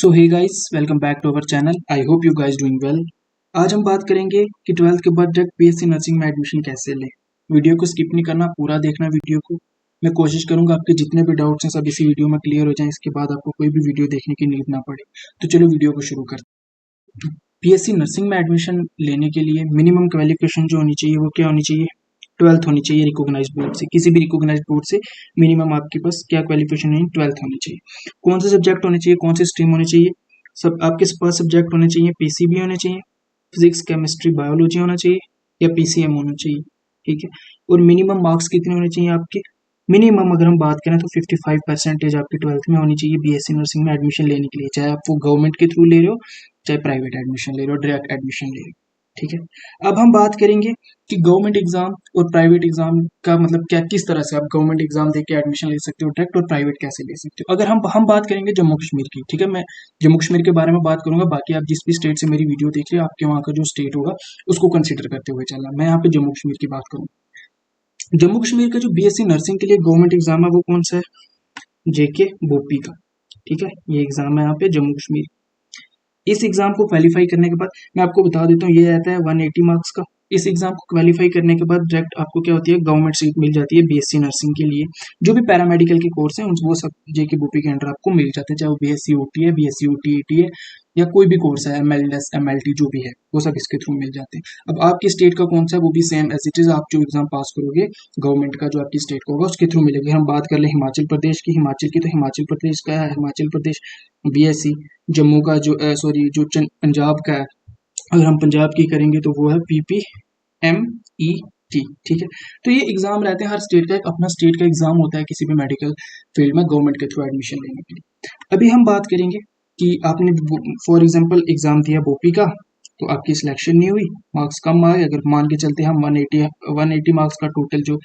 So hey guys, welcome back to our channel. I hope you guys doing well. आज हम बात करेंगे कि 12th के बाद डायरेक्ट बीएससी नर्सिंग में एडमिशन कैसे लें। वीडियो को स्किप नहीं करना, पूरा देखना वीडियो को। मैं कोशिश करूंगा आपके जितने भी डाउट्स हैं सब इसी वीडियो में क्लियर हो जाएं, इसके बाद आपको कोई भी वीडियो देखने की नीड ना पड़े। तो चलो वीडियो को शुरू करते हैं। बीएससी नर्सिंग में एडमिशन लेने के लिए मिनिमम क्वालिफिकेशन जो होनी चाहिए वो क्या होनी चाहिए? 12th होनी चाहिए रिकॉग्नाइज बोर्ड से, किसी भी रिकॉग्नाइज बोर्ड से मिनिमम आपके पास क्या क्वालिफिकेशन है? 12th होनी चाहिए। कौन से सब्जेक्ट होने चाहिए, कौन से स्ट्रीम होने चाहिए? सब आपके पास सब्जेक्ट होने चाहिए, पीसीबी होने चाहिए, फिजिक्स केमिस्ट्री बायोलॉजी होना चाहिए या पीसीएम होना चाहिए। ठीक है। और मिनिमम मार्क्स कितने होने चाहिए आपके? मिनिमम अगर हम बात करें तो 55% आपकी 12th में होनी चाहिए बीएससी नर्सिंग में एडमिशन लेने के लिए, चाहे आप वो गवर्नमेंट के थ्रू ले रहे हो चाहे प्राइवेट एडमिशन ले रहे हो, डायरेक्ट एडमिशन ले रहे हो। ठीक है। अब हम बात करेंगे कि गवर्नमेंट एग्जाम और प्राइवेट एग्जाम का मतलब क्या, किस तरह से आप गवर्नमेंट एग्जाम देके एडमिशन ले सकते हो डायरेक्ट, और प्राइवेट कैसे ले सकते हो। अगर हम बात करेंगे जम्मू कश्मीर की, ठीक है, मैं जम्मू कश्मीर के बारे में बात करूंगा। बाकी आप जिस भी स्टेट से मेरी वीडियो देख रहे हो, आपके वहाँ का जो स्टेट होगा उसको कंसिडर करते हुए चलना। मैं यहाँ पे जम्मू कश्मीर की बात करूँ। जम्मू कश्मीर का जो बीएससी नर्सिंग के लिए गवर्नमेंट एग्जाम है वो कौन सा है? जेके बोपी का। ठीक है, ये एग्जाम है यहाँ पे जम्मू कश्मीर। इस एग्जाम को क्वालिफाई करने के बाद मैं आपको बता देता हूँ, ये रहता है 180 मार्क्स का। इस एग्जाम को क्वालिफाई करने के बाद डायरेक्ट आपको क्या होती है, गवर्नमेंट सीट मिल जाती है बीएससी नर्सिंग के लिए। जो भी पैरामेडिकल के कोर्स हैं वो सब जेके बोपी के अंडर आपको मिल जाते हैं, चाहे वो बीएससी ओटी है, बीएससी ओटीईटी है, या कोई भी कोर्स है, एमएलएस एमएलटी जो भी है वो सब इसके थ्रू मिल जाते हैं। अब आपकी स्टेट का कौन सा है वो भी सेम एज इट इज, आप जो एग्जाम पास करोगे गवर्नमेंट का जो आपकी स्टेट का होगा उसके थ्रू मिलेगी। हम बात कर ले हिमाचल प्रदेश की, हिमाचल की तो हिमाचल प्रदेश का है हिमाचल प्रदेश बीएससी। जम्मू का जो सॉरी जो पंजाब का है, अगर हम पंजाब की करेंगे तो वो है PPMET। ठीक है। तो ये एग्जाम रहते हैं, हर स्टेट का एक अपना स्टेट का एग्जाम होता है किसी भी मेडिकल फील्ड में गवर्नमेंट के थ्रू एडमिशन लेने के लिए। अभी हम बात करेंगे कि आपने फॉर एग्जांपल एग्जाम दिया बोपी का, तो आपकी सिलेक्शन नहीं हुई, मार्क्स कम आए। अगर मान के चलते हम 180 मार्क्स का टोटल जो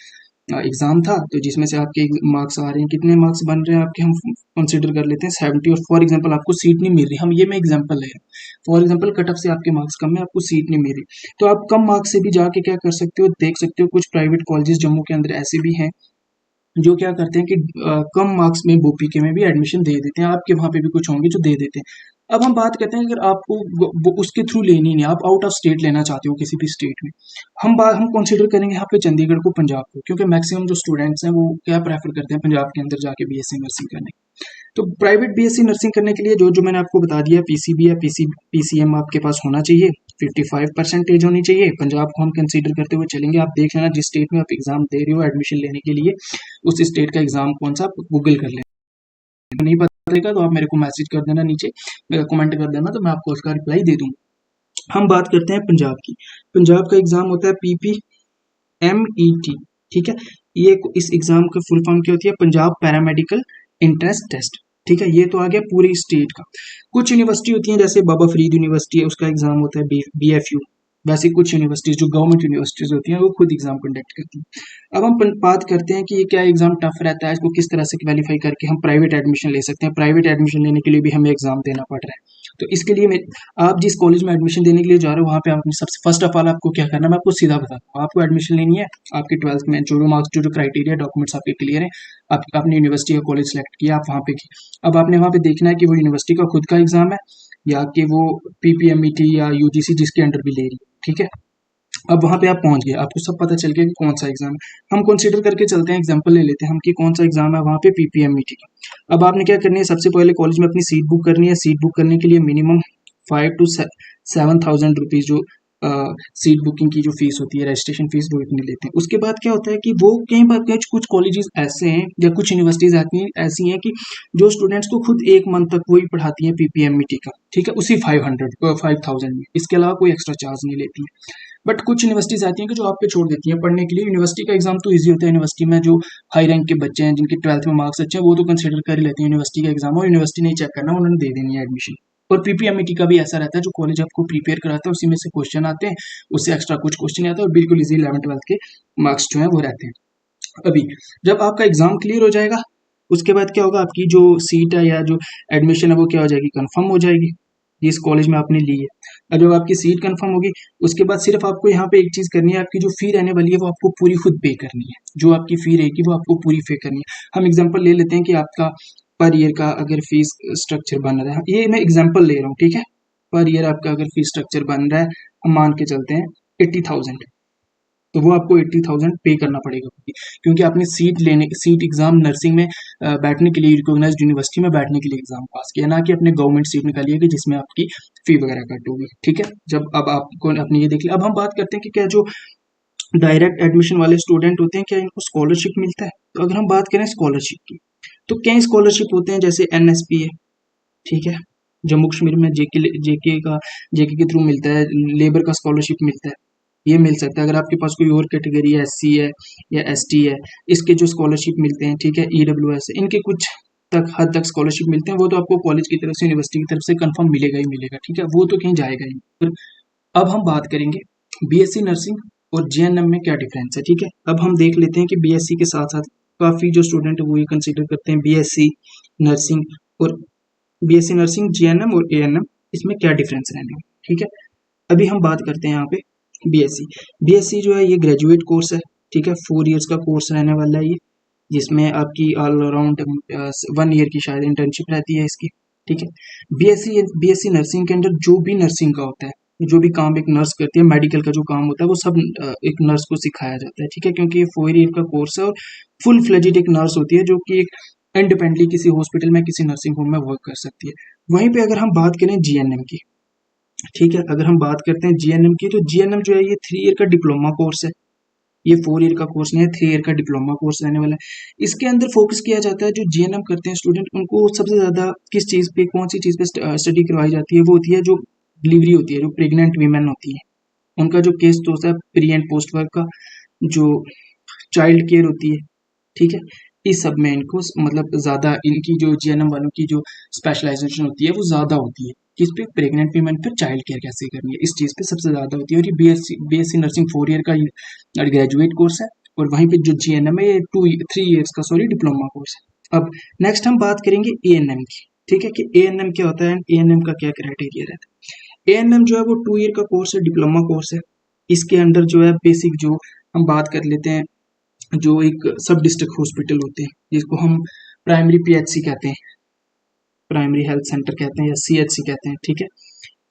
एग्जाम था, तो जिसमें से आपके मार्क्स आ रहे हैं, कितने मार्क्स बन रहे हैं आपके, हम कंसिडर कर लेते हैं 70। और फॉर एग्जांपल आपको सीट नहीं मिल रही, हम ये मैं एग्जांपल ले रहा हूँ, फॉर एग्जांपल कट ऑफ से आपके मार्क्स कम है, आपको सीट नहीं मिल रही, तो आप कम मार्क्स से भी जाके क्या कर सकते हो, देख सकते हो कुछ प्राइवेट कॉलेजेस जम्मू के अंदर ऐसे भी हैं जो क्या करते हैं कि कम मार्क्स में बोपीके में भी एडमिशन दे देते हैं। आपके वहाँ पे भी कुछ होंगे जो दे देते हैं। अब हम बात करते हैं अगर आपको उसके थ्रू लेनी नहीं, आप आउट ऑफ स्टेट लेना चाहते हो किसी भी स्टेट में, हम कंसिडर करेंगे यहाँ पे चंडीगढ़ को, पंजाब को, क्योंकि मैक्सिमम जो स्टूडेंट्स हैं वो क्या प्रेफर करते हैं पंजाब के अंदर जाके बीएससी नर्सिंग करने। तो प्राइवेट बीएससी नर्सिंग करने के लिए जो जो मैंने आपको बता दिया, पीसीबी या पीसीएम आपके पास होना चाहिए, 55% होनी चाहिए। पंजाब को हम कंसीडर करते हुए चलेंगे। आप देख लेना जिस स्टेट में आप एग्जाम दे रहे हो एडमिशन लेने के लिए, उस स्टेट का एग्जाम कौन सा, आप गूगल कर लेना। नहीं पता चलेगा तो आप मेरे को मैसेज कर देना, नीचे कमेंट कर देना, तो मैं आपको उसका रिप्लाई दे दूंगा। हम बात करते हैं पंजाब की। पंजाब का एग्जाम होता है PPMET। ठीक है। ये इस एग्जाम का फुल फॉर्म क्या होती है? Punjab paramedical entrance test. ठीक है, ये तो आ गया पूरी स्टेट का। कुछ यूनिवर्सिटी होती हैं जैसे बाबा फरीद यूनिवर्सिटी है, उसका एग्जाम होता है BFU। वैसे कुछ यूनिवर्सिटीज जो गवर्नमेंट यूनिवर्सिटीज होती हैं वो खुद एग्जाम कंडक्ट करती हैं। अब हम बात करते हैं कि ये क्या एग्जाम टफ रहता है, इसको किस तरह से क्वालिफाई करके हम प्राइवेट एडमिशन ले सकते हैं। प्राइवेट एडमिशन लेने के लिए भी हमें एग्जाम देना पड़ रहा है। तो इसके लिए आप जिस कॉलेज में एडमिशन देने के लिए जा रहे हो वहाँ पे आपने सबसे फर्स्ट ऑफ ऑल आपको क्या करना है, मैं आपको सीधा बताता हूँ। आपको एडमिशन लेनी है, आपकी 12th में जो मार्क्स जो क्राइटेरिया डॉक्यूमेंट्स आपके क्लियर है, आपने यूनिवर्सिटी या कॉलेज सेलेक्ट किया, आप वहाँ पे की। अब आपने वहाँ पे देखना है कि वो यूनिवर्सिटी का खुद का एग्जाम है या कि वो PPMET या UGC जिसके अंडर भी ले रही है। ठीक है। अब वहाँ पे आप पहुँच गए, आपको सब पता चल गया कि कौन सा एग्जाम है। हम कंसीडर करके चलते हैं, एग्जांपल ले लेते हैं हम कि कौन सा एग्जाम है वहाँ पे PPMET का। अब आपने क्या करनी है, सबसे पहले कॉलेज में अपनी सीट बुक करनी है। सीट बुक करने के लिए मिनिमम 5 to 7,000 रुपीज़ जो सीट बुकिंग की जो फीस होती है, रजिस्ट्रेशन फीस, वो इतनी लेते हैं। उसके बाद क्या होता है कि वो कहीं पर कुछ कॉलेजेस ऐसे हैं या कुछ यूनिवर्सिटीज ऐसी हैं कि जो स्टूडेंट्स को खुद 1 मंथ तक वही पढ़ाती हैं PPMET का। ठीक है, उसी 5,000 में, इसके अलावा कोई एक्स्ट्रा चार्ज नहीं लेती है। बट कुछ यूनिवर्सिटीज आती हैं कि जो आप पे छोड़ देती हैं पढ़ने के लिए। यूनिवर्सिटी का एग्जाम तो ईजी होता है, यूनिवर्सिटी में जो हाई रैंक के बच्चे हैं जिनके 12th में मार्क्स अच्छे हैं वो तो कंसिडर कर ही लेते हैं यूनिवर्सिटी का एग्जाम, और यूनिवर्सिटी नहीं चेक करना, उन्होंने दे देनी है एडमिशन। और PPMET का भी ऐसा रहता है, जो कॉलेज आपको प्रिपेयर कराता है उसी में से क्वेश्चन आते हैं, उससे एक्स्ट्रा कुछ क्वेश्चन आता है और बिल्कुल इजी 11th-12th के मार्क्स जो है वो रहते हैं। अभी जब आपका एग्जाम क्लियर हो जाएगा उसके बाद क्या होगा, आपकी जो सीट है या जो एडमिशन है वो क्या हो जाएगी, कंफर्म हो जाएगी जिस कॉलेज में आपने ली है। और जब आपकी सीट कंफर्म होगी उसके बाद सिर्फ आपको यहाँ पे एक चीज़ करनी है, आपकी जो फी रहने वाली है वो आपको पूरी खुद पे करनी है। जो आपकी फी रहेगी वो आपको पूरी पे करनी है। हम एग्जांपल ले लेते हैं कि आपका पर ईयर का अगर फीस स्ट्रक्चर बन रहा है, ये मैं एग्जांपल ले रहा हूँ, ठीक है। पर ईयर आपका अगर फीस स्ट्रक्चर बन रहा है, हम मान के चलते हैं 80,000, तो वो आपको 80,000 पे करना पड़ेगा, क्योंकि आपने सीट एग्जाम नर्सिंग में बैठने के लिए रिकॉग्नाइज्ड यूनिवर्सिटी में बैठने के लिए एग्जाम पास किया, ना कि अपने गवर्नमेंट सीट निकाली है कि जिसमें आपकी फी वगैरह कट होगी, ठीक है। जब अब आपको अपने ये देख लिया, अब हम बात करते हैं कि क्या जो डायरेक्ट एडमिशन वाले स्टूडेंट होते हैं क्या इनको स्कॉलरशिप मिलता है। तो अगर हम बात करें स्कॉलरशिप की, तो कई स्कॉलरशिप होते हैं, जैसे एनएसपी है, ठीक है, जम्मू कश्मीर में जेके के थ्रू मिलता है, लेबर का स्कॉलरशिप मिलता है, ये मिल सकता है। अगर आपके पास कोई और कैटेगरी है, एससी है या एसटी है, इसके जो स्कॉलरशिप मिलते हैं, ठीक है, ईडब्ल्यूएस है, इनके कुछ तक हद तक स्कॉलरशिप मिलते हैं, वो तो आपको कॉलेज की तरफ से, यूनिवर्सिटी की तरफ से कंफर्म मिलेगा ही मिलेगा, ठीक है, वो तो कहीं जाएगा ही नहीं। अब हम बात करेंगे बीएससी नर्सिंग और जेएनएम में क्या डिफरेंस है, ठीक है। अब हम देख लेते हैं कि बीएससी के साथ साथ काफ़ी जो स्टूडेंट है वो ये कंसिडर करते हैं बीएससी नर्सिंग और बीएससी नर्सिंग, जीएनएम और एएनएम, इसमें क्या डिफरेंस रहने हैं, ठीक है। अभी हम बात करते हैं यहाँ पे बीएससी। बीएससी जो है ये ग्रेजुएट कोर्स है, ठीक है, 4 ईयर्स का कोर्स रहने वाला है ये, जिसमें आपकी ऑल अराउंड 1 ईयर की शायद इंटर्नशिप रहती है इसकी, ठीक है। बीएससी नर्सिंग के अंदर जो भी नर्सिंग का होता है, जो भी काम एक नर्स करती है, मेडिकल का जो काम होता है, वो सब एक नर्स को सिखाया जाता है, ठीक है, क्योंकि ये 4 ईयर का कोर्स है और फुल फ्लेजेड एक नर्स होती है जो कि एक इंडिपेंडेंटली किसी हॉस्पिटल में, किसी नर्सिंग होम में वर्क कर सकती है। वहीं पे अगर हम बात करें जीएनएम की, ठीक है, अगर हम बात करते हैं जीएनएम की, तो जीएनएम जो है ये 3 ईयर का डिप्लोमा कोर्स है, ये 4 ईयर का कोर्स नहीं है, 3 ईयर का डिप्लोमा कोर्स रहने वाला है। इसके अंदर फोकस किया जाता है, जो जीएनएम करते हैं स्टूडेंट, उनको सबसे ज़्यादा किस चीज़ पे, कौन सी चीज़ पे स्टडी करवाई जाती है, वो होती है जो डिलीवरी होती है, जो प्रेग्नेंट वीमेन होती है, उनका जो केस तो होता है प्री एंड पोस्ट वर्क का, जो चाइल्ड केयर होती है, ठीक है, इस सब में इनको मतलब ज़्यादा इनकी जो जीएनएम वालों की जो स्पेशलाइजेशन होती है वो ज़्यादा होती है, किस पे, प्रेग्नेंट वीमेन पे चाइल्ड केयर कैसे करनी है, इस चीज़ पे सबसे ज़्यादा होती है। और ये बीएससी नर्सिंग 4 ईयर का ग्रेजुएट कोर्स है, और वहीं पे जो जीएनएम है ये 3 ईयर्स का डिप्लोमा कोर्स है। अब नेक्स्ट हम बात करेंगे एएनएम की, ठीक है, कि एएनएम क्या होता है, एएनएम का क्या क्राइटेरिया रहता है। एएनएम जो है वो 2 ईयर का कोर्स है, डिप्लोमा कोर्स है। इसके अंदर जो है बेसिक जो हम बात कर लेते हैं, जो एक सब डिस्ट्रिक्ट हॉस्पिटल होते हैं, जिसको हम प्राइमरी पीएचसी कहते हैं, प्राइमरी हेल्थ सेंटर कहते हैं या सीएचसी कहते हैं, ठीक है,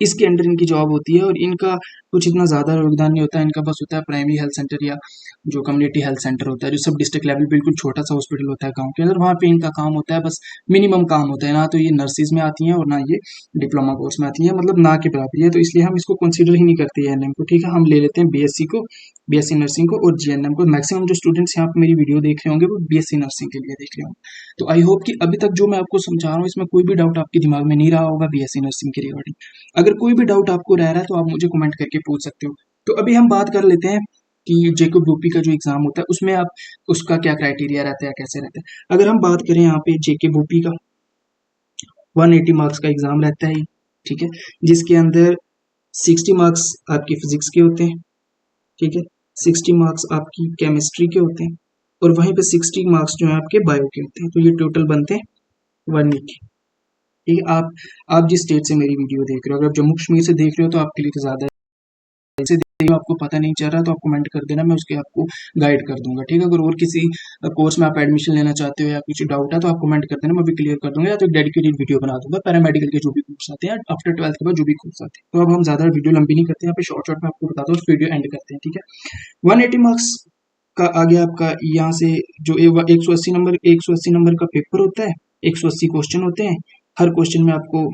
इसके अंडर इनकी जॉब होती है। और इनका कुछ इतना ज़्यादा योगदान नहीं होता है, इनका बस होता है प्राइमरी हेल्थ सेंटर या जो कम्युनिटी हेल्थ सेंटर होता है, जो सब डिस्ट्रिक्ट लेवल बिल्कुल छोटा सा हॉस्पिटल होता है गांव के अंदर, वहाँ पे इनका काम होता है, बस मिनिमम काम होता है, ना तो ये नर्सिस में आती हैं और ना ये डिप्लोमा कोर्स में आती हैं, मतलब ना के बराबर है, तो इसलिए हम इसको कंसिडर ही नहीं करते एएनएम को, ठीक है। हम ले लेते हैं बीएससी को, बीएससी नर्सिंग को और जीएनएम को। मैक्सिमम जो स्टूडेंट्स यहाँ पे मेरी वीडियो देख रहे होंगे वो बीएससी नर्सिंग के लिए देख रहे होंगे। तो आई होप कि अभी तक जो मैं आपको समझा रहा हूँ इसमें कोई भी डाउट आपके दिमाग में नहीं रहा होगा बीएससी नर्सिंग के रिगार्डिंग। अगर कोई भी डाउट आपको रह रहा है तो आप मुझे कमेंट करके पूछ सकते हो। तो अभी हम बात कर लेते हैं कि जेकब ग्रुपी का जो एग्जाम होता है उसमें आप उसका क्या क्राइटेरिया रहता है, कैसे रहता है। अगर हम बात करें यहाँ पे जेके बूपी का 180 मार्क्स का एग्जाम रहता है, ठीक है, जिसके अंदर 60 मार्क्स आपके फिजिक्स के होते हैं, ठीक है, 60 मार्क्स आपकी केमिस्ट्री के होते हैं, और वहीं पे 60 मार्क्स जो है आपके बायो के होते हैं। तो ये टोटल बनते हैं 180, ठीक है। आप जिस स्टेट से मेरी वीडियो देख रहे हो, अगर आप जम्मू कश्मीर से देख रहे हो तो आपके लिए तो ज़्यादा है, से आपको पता नहीं चल रहा तो आप कमेंट कर देना, मैं उसके आपको गाइड कर दूंगा, ठीक है। अगर और किसी कोर्स में आप एडमिशन लेना चाहते हो या कुछ डाउट है तो आप कमेंट कर देना, मैं भी क्लियर कर दूंगा, या तो एक डेडिकेटेड वीडियो बना दूंगा पैरामेडिकल के जो भी कोर्स आते हैं आफ्टर 12th के बाद जो भी कोर्स आते हैं। तो अब हम ज़्यादा वीडियो लंबी नहीं करते, यहाँ पे शॉर्ट शॉर्ट में आपको बताता हूँ, वीडियो एंड करते हैं, ठीक है। 180 मार्क्स का आ गया आपका, यहाँ से जो 180 नंबर का पेपर होता है, 180 क्वेश्चन होते हैं, हर क्वेश्चन में आपको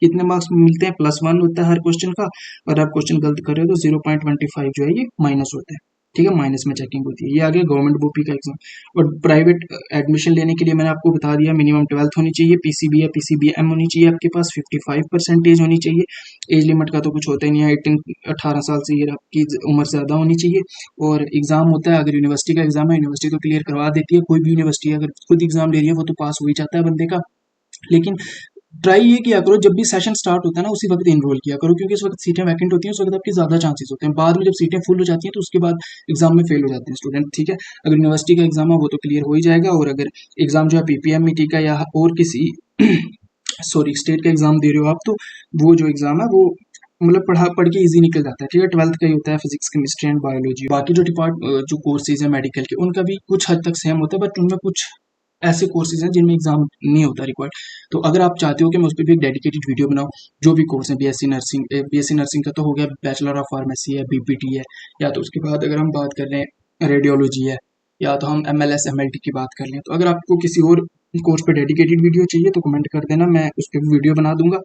कितने मार्क्स मिलते हैं, +1 होता है हर क्वेश्चन का। और आप क्वेश्चन गलत कर रहे हो तो 0.25 जो है ये माइनस होता है, ठीक है, माइनस में चेकिंग होती है। ये आ गया गवर्नमेंट बोपी का एग्जाम। और प्राइवेट एडमिशन लेने के लिए मैंने आपको बता दिया, मिनिमम 12th होनी चाहिए, पीसीबी या पीसीबीएम होनी चाहिए आपके पास, 55% होनी चाहिए। एज लिमिट का तो कुछ होता ही नहीं है, 18 साल से ये आपकी उम्र ज़्यादा होनी चाहिए। और एग्जाम होता है, अगर यूनिवर्सिटी का एग्जाम है, यूनिवर्सिटी तो क्लियर करवा देती है, कोई भी यूनिवर्सिटी अगर खुद एग्जाम ले रही है वो तो पास हो ही जाता है बंदे का। लेकिन ट्राई ये किया करो, जब भी सेशन स्टार्ट होता है ना उसी वक्त इनरोल किया करो, क्योंकि उस वक्त सीटें वैकेंट होती हैं, उस वक्त आपके ज़्यादा चांसेस होते हैं। बाद में जब सीटें फुल हो जाती हैं तो उसके बाद एग्जाम में फेल हो जाते हैं स्टूडेंट, ठीक है। अगर यूनिवर्सिटी का एग्जाम है वो तो क्लियर हो ही जाएगा, और अगर एग्जाम जो है पीपीएमईटी का या और किसी सॉरी स्टेट का एग्जाम दे रहे हो आप, तो वो जो एग्जाम है वो मतलब पढ़ के इजी निकल जाता है, ठीक है। 12th का ही होता है, फिजिक्स केमिस्ट्री एंड बायोलॉजी। बाकी जो जो कोर्सेज है मेडिकल के, उनका भी कुछ हद तक सेम होता है, बट उनमें कुछ ऐसे कोर्सेज हैं जिनमें एग्जाम नहीं होता रिक्वायर्ड। तो अगर आप चाहते हो कि मैं उस पर भी एक डेडिकेटेड वीडियो बनाऊँ, जो भी कोर्स है, बीएससी नर्सिंग का तो हो गया, बैचलर ऑफ फार्मेसी है, बीपीटी है, या तो उसके बाद अगर हम बात कर रहे हैं रेडियोलॉजी है, या तो हम एमएलएस एमएलटी की बात कर लें। तो अगर आपको किसी और कोर्स पे डेडिकेटेड वीडियो चाहिए तो कमेंट कर देना, मैं उस पर वीडियो बना दूंगा।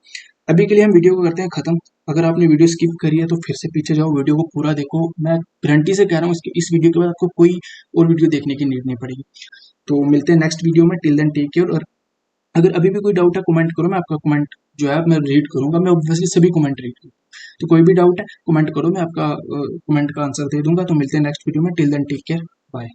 अभी के लिए हम वीडियो को करते हैं खत्म। अगर आपने वीडियो स्किप करी है तो फिर से पीछे जाओ, वीडियो को पूरा देखो। मैं गारंटी से कह रहा हूँ इस वीडियो के बाद आपको कोई और वीडियो देखने की नीड नहीं पड़ेगी। तो मिलते हैं नेक्स्ट वीडियो में। Till then take care. और अगर अभी भी कोई डाउट है कमेंट करो, मैं आपका कमेंट जो है मैं रीड करूंगा। मैं ऑब्वियसली सभी कमेंट रीड करूँगा, तो कोई भी डाउट है कमेंट करो, मैं आपका कमेंट का आंसर दे दूंगा। तो मिलते हैं नेक्स्ट वीडियो में। Till then take care, bye.